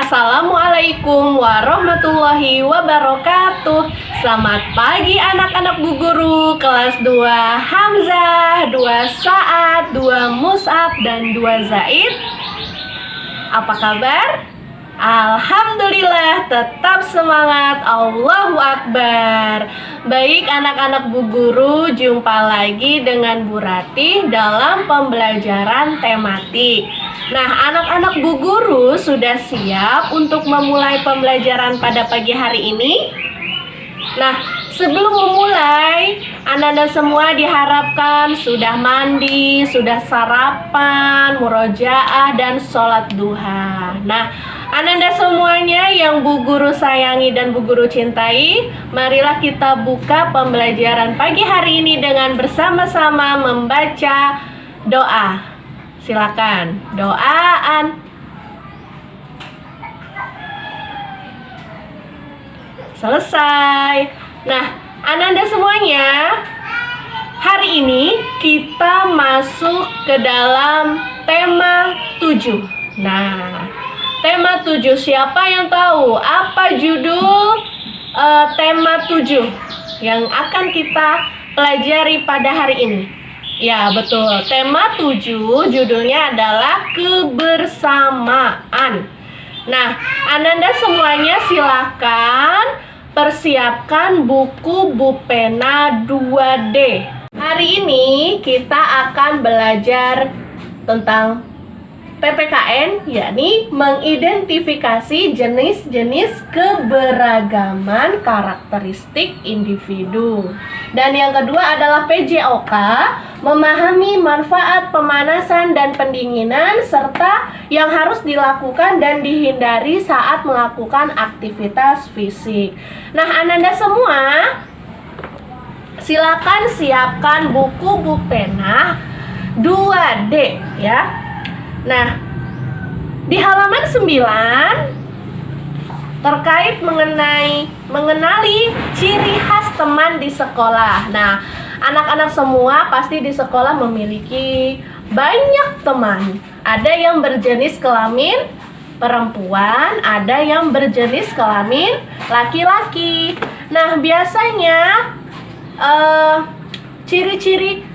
Assalamualaikum warahmatullahi wabarakatuh. Selamat pagi anak-anak Bu Guru kelas 2 Hamzah, 2 Sa'ad, 2 Mus'ab, dan 2 Zaid. Apa kabar? Alhamdulillah, tetap semangat. Allahu Akbar. Baik anak-anak Bu Guru, jumpa lagi dengan Bu Ratih dalam pembelajaran tematik. Nah, anak-anak Bu Guru sudah siap untuk memulai pembelajaran pada pagi hari ini? Nah, sebelum memulai, Anda semua diharapkan sudah mandi, sudah sarapan, murojaah, dan sholat duha. Nah, Anda semuanya yang Bu Guru sayangi dan Bu Guru cintai, marilah kita buka pembelajaran pagi hari ini dengan bersama-sama membaca doa. Silakan, doaan. Selesai. Nah, Anda semuanya, hari ini kita masuk ke dalam tema 7. Nah, tema 7, siapa yang tahu apa judul tema 7 yang akan kita pelajari pada hari ini? Ya, betul. Tema 7 judulnya adalah kebersamaan. Nah, Anda semuanya silakan persiapkan buku pena 2D. Hari ini kita akan belajar tentang PPKN, yakni mengidentifikasi jenis-jenis keberagaman karakteristik individu. Dan yang kedua adalah PJOK, memahami manfaat pemanasan dan pendinginan serta yang harus dilakukan dan dihindari saat melakukan aktivitas fisik. Nah, Anda semua silakan siapkan buku pena 2D ya. Nah, di halaman 9 terkait mengenali ciri khas teman di sekolah. Nah, anak-anak semua pasti di sekolah memiliki banyak teman. Ada yang berjenis kelamin perempuan, ada yang berjenis kelamin laki-laki. Nah, biasanya ciri-ciri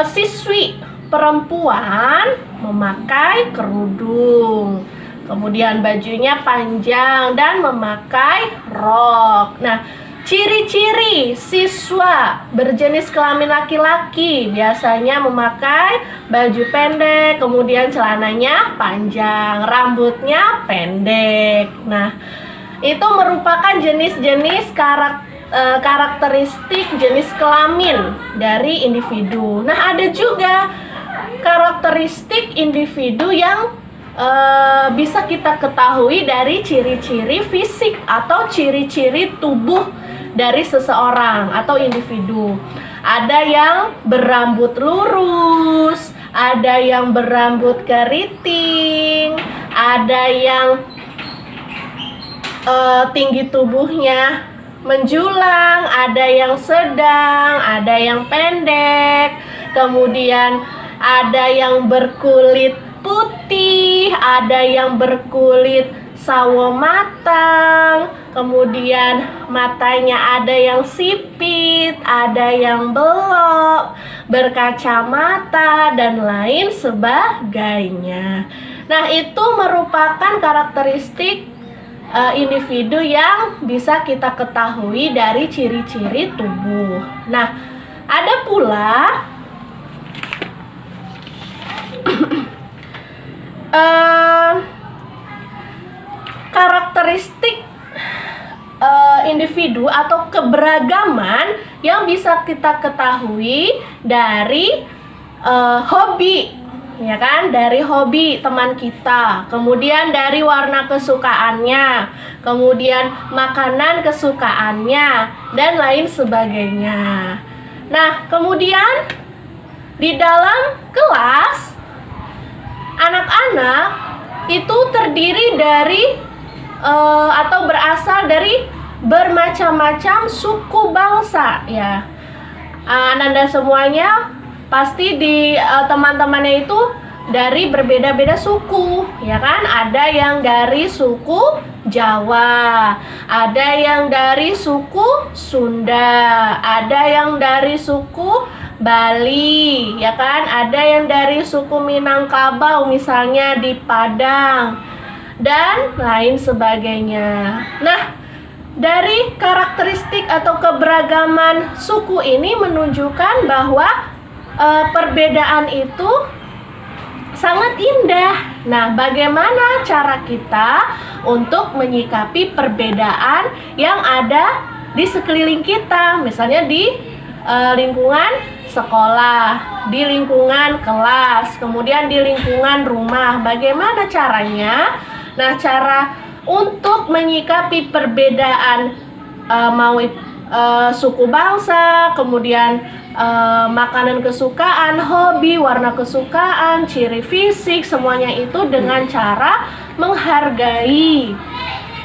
siswi perempuan memakai kerudung, kemudian bajunya panjang dan memakai rok. Nah, ciri-ciri siswa berjenis kelamin laki-laki biasanya memakai baju pendek, kemudian celananya panjang, rambutnya pendek. Nah, itu merupakan jenis-jenis karakteristik jenis kelamin dari individu. Nah, ada juga karakteristik individu yang bisa kita ketahui dari ciri-ciri fisik atau ciri-ciri tubuh dari seseorang atau individu. Ada yang berambut lurus, ada yang berambut keriting, ada yang tinggi tubuhnya menjulang, ada yang sedang, ada yang pendek, kemudian ada yang berkulit putih, ada yang berkulit sawo matang, kemudian matanya ada yang sipit, ada yang belok, berkacamata, dan lain sebagainya. Nah, itu merupakan karakteristik individu yang bisa kita ketahui dari ciri-ciri tubuh. Nah, ada pula karakteristik individu atau keberagaman yang bisa kita ketahui dari hobi, ya kan? Dari hobi teman kita, kemudian dari warna kesukaannya, kemudian makanan kesukaannya, dan lain sebagainya. Nah, kemudian di dalam kelas anak-anak itu terdiri dari atau berasal dari bermacam-macam suku bangsa ya. Anda semuanya pasti di teman-temannya itu dari berbeda-beda suku, ya kan? Ada yang dari suku Jawa, ada yang dari suku Sunda, ada yang dari suku Bali, ya kan? Ada yang dari suku Minangkabau, misalnya di Padang, dan lain sebagainya. Nah, dari karakteristik atau keberagaman suku ini menunjukkan bahwa perbedaan itu sangat indah. Nah, bagaimana cara kita untuk menyikapi perbedaan yang ada di sekeliling kita? Misalnya di lingkungan sekolah, di lingkungan kelas, kemudian di lingkungan rumah. Bagaimana caranya? Nah, cara untuk menyikapi perbedaan suku bangsa, kemudian makanan kesukaan, hobi, warna kesukaan, ciri fisik, semuanya itu dengan cara menghargai,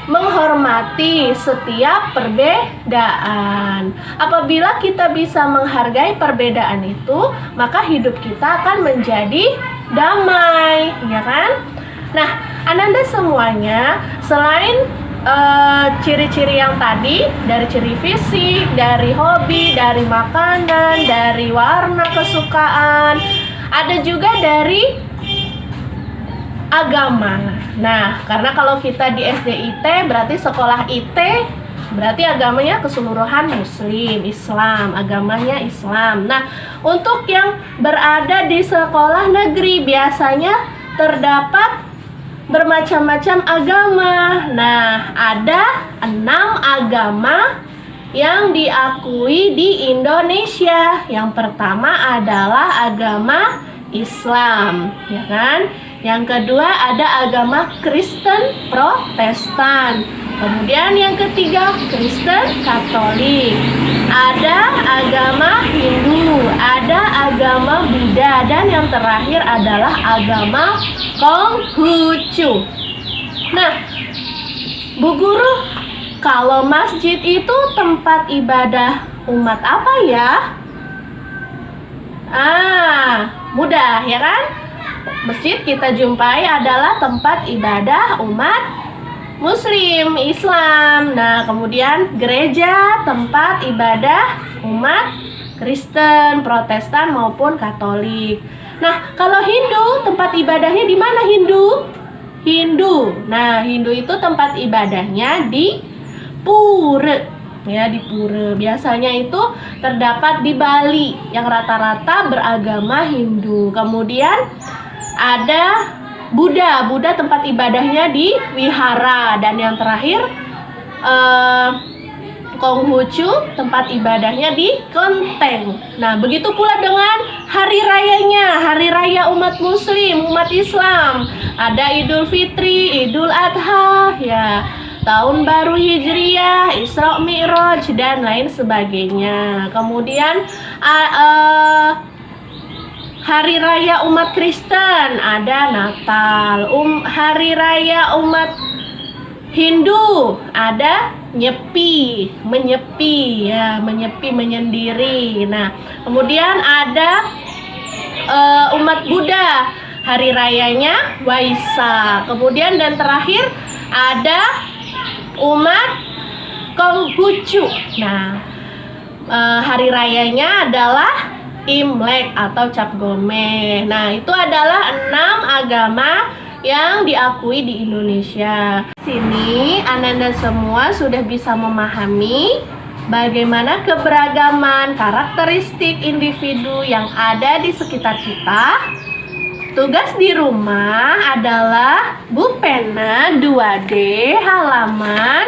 menghormati setiap perbedaan. Apabila kita bisa menghargai perbedaan itu, maka hidup kita akan menjadi damai, ya kan? Nah, Ananda semuanya, selain ciri-ciri yang tadi, dari ciri fisik, dari hobi, dari makanan, dari warna kesukaan, ada juga dari agama. Nah, karena kalau kita di SDIT berarti sekolah IT, berarti agamanya keseluruhan Muslim, Islam, agamanya Islam. Nah, untuk yang berada di sekolah negeri biasanya terdapat bermacam-macam agama. Nah, ada 6 agama yang diakui di Indonesia. Yang pertama adalah agama Islam, ya kan? Yang kedua ada agama Kristen Protestan. Kemudian yang ketiga Kristen Katolik. Ada agama Hindu, ada agama Buddha, dan yang terakhir adalah agama Konghucu. Nah, Bu Guru, kalau masjid itu tempat ibadah umat apa ya? Mudah ya kan? Masjid kita jumpai adalah tempat ibadah umat Muslim, Islam. Nah, kemudian gereja tempat ibadah umat Kristen, Protestan maupun Katolik. Nah, kalau Hindu tempat ibadahnya di mana Hindu? Hindu. Nah, Hindu itu tempat ibadahnya di pura. Ya, di pura. Biasanya itu terdapat di Bali yang rata-rata beragama Hindu. Kemudian ada Buddha tempat ibadahnya di wihara, dan yang terakhir Konghucu tempat ibadahnya di kelenteng. Nah, begitu pula dengan hari rayanya, hari raya umat Muslim, umat Islam. Ada Idul Fitri, Idul Adha, ya, Tahun Baru Hijriah, Isra Mi'raj, dan lain sebagainya. Kemudian hari raya umat Kristen ada Natal, hari raya umat Hindu ada Nyepi, menyepi ya, menyepi menyendiri. Nah, kemudian ada umat Buddha, hari rayanya Waisak. Kemudian dan terakhir ada umat Konghucu. Nah, hari rayanya adalah Imlek atau Cap Gomeh. Nah, itu adalah 6 agama yang diakui di Indonesia. Sini Ananda semua sudah bisa memahami bagaimana keberagaman karakteristik individu yang ada di sekitar kita. Tugas di rumah adalah Bu Pena 2D halaman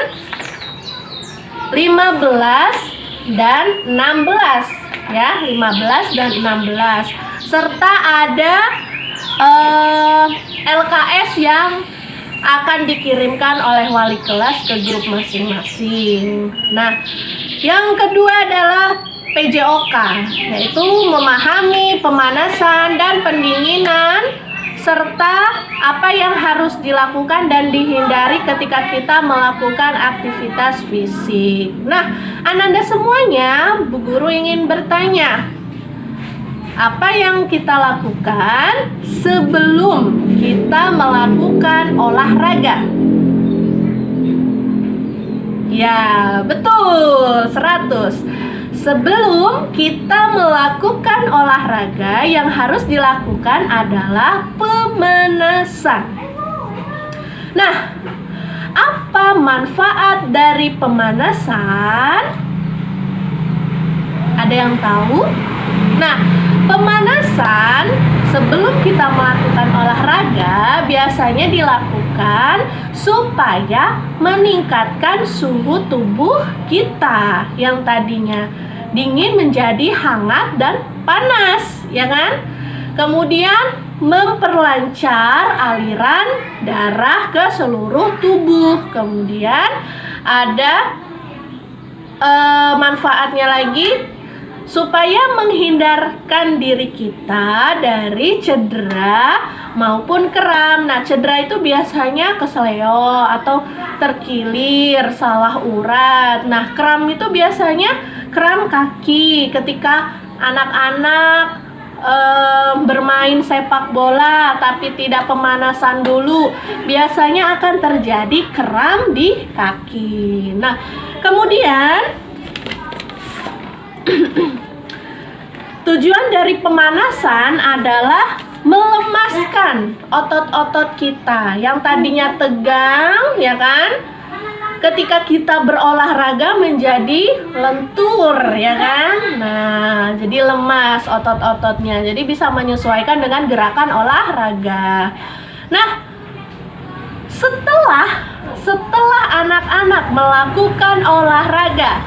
15 dan 16. Ya, 15 dan 16, serta ada LKS yang akan dikirimkan oleh wali kelas ke grup masing-masing. Nah, yang kedua adalah PJOK, yaitu memahami pemanasan dan pendinginan serta apa yang harus dilakukan dan dihindari ketika kita melakukan aktivitas fisik. Nah, Ananda semuanya, Bu Guru ingin bertanya, Apa yang kita lakukan sebelum kita melakukan olahraga? Ya, betul, 100. Sebelum kita melakukan olahraga, yang harus dilakukan adalah pemanasan. Nah, apa manfaat dari pemanasan? Ada yang tahu? Nah, pemanasan sebelum kita melakukan olahraga biasanya dilakukan supaya meningkatkan suhu tubuh kita yang tadinya dingin menjadi hangat dan panas, ya kan? Kemudian memperlancar aliran darah ke seluruh tubuh. Kemudian ada manfaatnya lagi, supaya menghindarkan diri kita dari cedera maupun kram. Nah, cedera itu biasanya kesleo atau terkilir, salah urat. Nah, kram itu biasanya kram kaki ketika anak-anak bermain sepak bola tapi tidak pemanasan dulu, biasanya akan terjadi kram di kaki. Nah, kemudian tujuan dari pemanasan adalah melemaskan otot-otot kita yang tadinya tegang, ya kan? Ketika kita berolahraga menjadi lentur, ya kan? Nah, jadi lemas otot-ototnya. Jadi bisa menyesuaikan dengan gerakan olahraga. Nah, setelah anak-anak melakukan olahraga,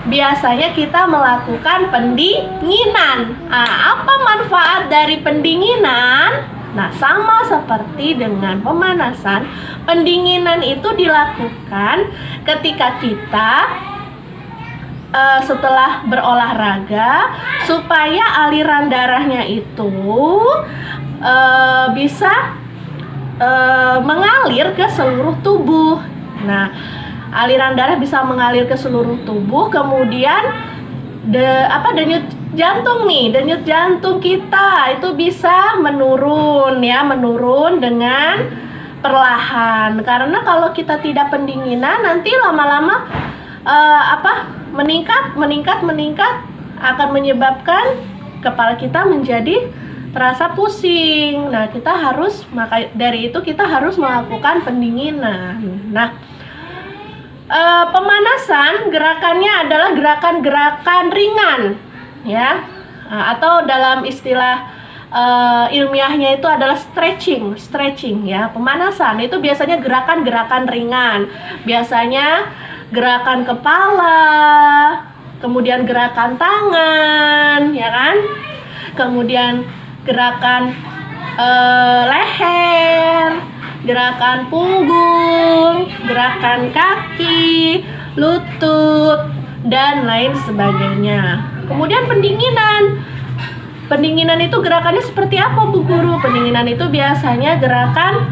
biasanya kita melakukan pendinginan. Nah, apa manfaat dari pendinginan? Nah, sama seperti dengan pemanasan, pendinginan itu dilakukan ketika kita setelah berolahraga supaya aliran darahnya itu bisa mengalir ke seluruh tubuh. Nah, aliran darah bisa mengalir ke seluruh tubuh, kemudian denyut jantung kita itu bisa menurun, ya, menurun dengan perlahan. Karena kalau kita tidak pendinginan, nanti lama-lama meningkat akan menyebabkan kepala kita menjadi terasa pusing. Nah, dari itu kita harus melakukan pendinginan. Nah, pemanasan gerakannya adalah gerakan-gerakan ringan, ya, atau dalam istilah ilmiahnya itu adalah stretching, ya. Pemanasan itu biasanya gerakan-gerakan ringan, biasanya gerakan kepala, kemudian gerakan tangan, ya kan, kemudian gerakan leher, gerakan punggung, gerakan kaki, lutut, dan lain sebagainya. Kemudian pendinginan itu gerakannya seperti apa, Bu Guru? Pendinginan itu biasanya gerakan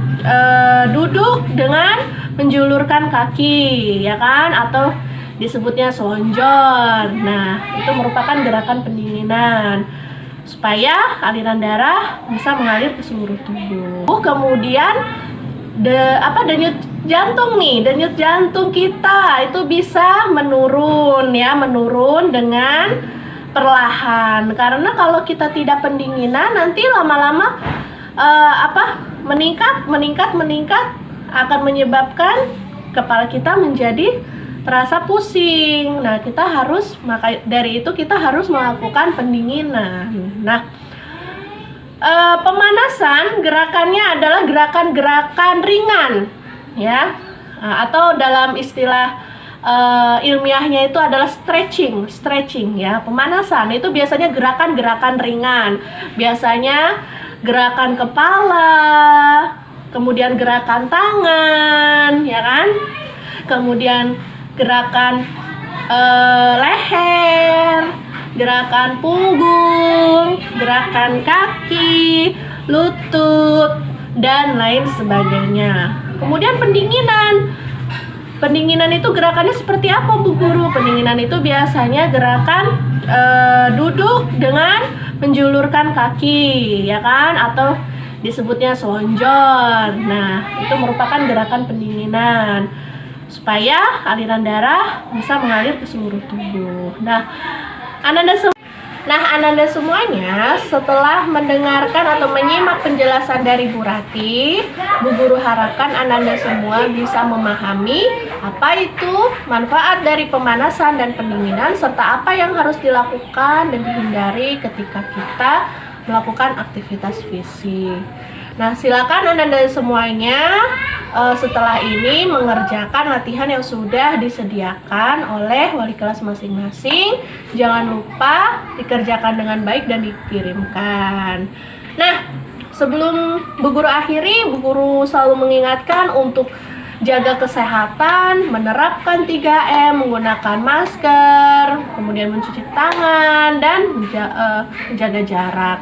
duduk dengan menjulurkan kaki, ya kan, atau disebutnya selonjor. Nah, itu merupakan gerakan pendinginan supaya aliran darah bisa mengalir ke seluruh tubuh. Kemudian denyut jantung kita itu bisa menurun, ya, menurun dengan perlahan. Karena kalau kita tidak pendinginan, nanti lama-lama meningkat akan menyebabkan kepala kita menjadi terasa pusing. Nah, dari itu kita harus melakukan pendinginan. Nah, pemanasan gerakannya adalah gerakan-gerakan ringan, ya, atau dalam istilah ilmiahnya itu adalah stretching, ya. Pemanasan itu biasanya gerakan-gerakan ringan, biasanya gerakan kepala, kemudian gerakan tangan, ya kan, kemudian gerakan leher, gerakan punggung, gerakan kaki, lutut, dan lain sebagainya. Kemudian pendinginan itu gerakannya seperti apa, Bu Guru? Pendinginan itu biasanya gerakan duduk dengan menjulurkan kaki, ya kan? Atau disebutnya selonjor. Nah, itu merupakan gerakan pendinginan supaya aliran darah bisa mengalir ke seluruh tubuh. Ananda semuanya, setelah mendengarkan atau menyimak penjelasan dari Bu Ratih, Bu Guru harapkan Ananda semua bisa memahami apa itu manfaat dari pemanasan dan pendinginan serta apa yang harus dilakukan dan dihindari ketika kita melakukan aktivitas fisik. Nah, silakan Ananda semuanya setelah ini mengerjakan latihan yang sudah disediakan oleh wali kelas masing-masing. Jangan lupa dikerjakan dengan baik dan dikirimkan. Nah, sebelum Bu Guru akhiri, Bu Guru selalu mengingatkan untuk jaga kesehatan, menerapkan 3M, menggunakan masker, kemudian mencuci tangan, dan menjaga jarak.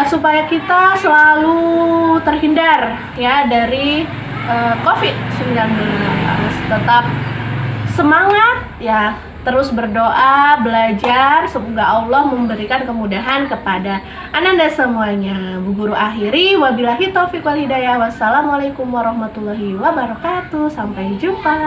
Supaya kita selalu terhindar ya dari COVID-19. Tetap semangat ya, terus berdoa, belajar, semoga Allah memberikan kemudahan kepada Ananda semuanya. Bu Guru akhiri, wabillahi taufiq wal hidayah. Wassalamualaikum warahmatullahi wabarakatuh. Sampai jumpa.